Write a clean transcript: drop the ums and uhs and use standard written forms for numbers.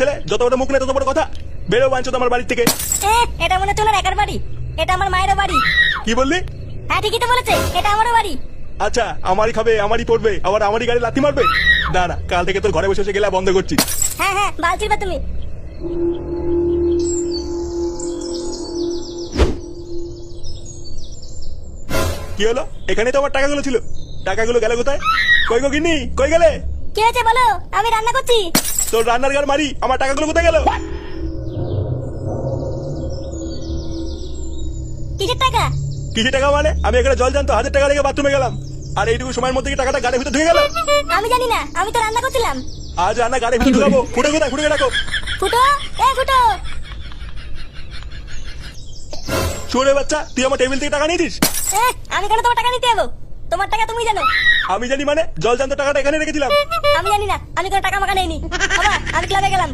ছেলে যত বড় মুখ নেই তত বড় কথা। বেরো বাঞ্চোদ আমার বাড়ি থেকে। এটা মনে হচ্ছে ওনার একার বাড়ি, এটা আমার মায়েরও বাড়ি। কি বললি? হ্যাঁ ঠিকই তো বলেছে, এটা আমারও বাড়ি। আচ্ছা, আমারই খাবে, আমারই পড়বে, আবার আমারই গাড়ি লাথি মারবে? না না, কাল থেকে তোর ঘরে বসে বসে গেলা বন্ধ করছি। হ্যাঁ হ্যাঁ, বাল ছিড়বা তুমি। কি হলো? এখানে তো আমার টাকাগুলো ছিল, টাকাগুলো গেল কোথায়? কই গো গিন্নি, কই গেলে? কি হয়েছে বলো? আমি রান্না করছি। তোর রান্নার গার মারি, আমার টাকাগুলো কোথায় গেল? কিসের টাকা? কিছু টাকা মানে? আমি এখানে জল জানতো 1000 টাকা লেগে বাথরুমে গেলাম, আর এইটুকু সময়ের মধ্যে কি টাকাটা গাড়ির ভিতরে ঢুকে গেল? আমি জানি না, আমি তো রান্না করছিলাম। আজ রান্না গাড়ির ভিতরে ঢুকাবো। ফুটে কোথায়? ফুটে রাখো। ফুটো, ফুটো। চোরে বাচ্চা, তুই আমার টেবিল থেকে টাকা নিয়েছিস? আমি কেন তোমার টাকা নিতে যাবো? তোমার টাকা তুমি জানো। আমি জানি মানে? জল জানতো টাকাটা এখানে রেখেছিলাম। আমি জানি না, আমি কোনো টাকা মাকা নেইনি। বাবা, আমি ক্লাবে গেলাম।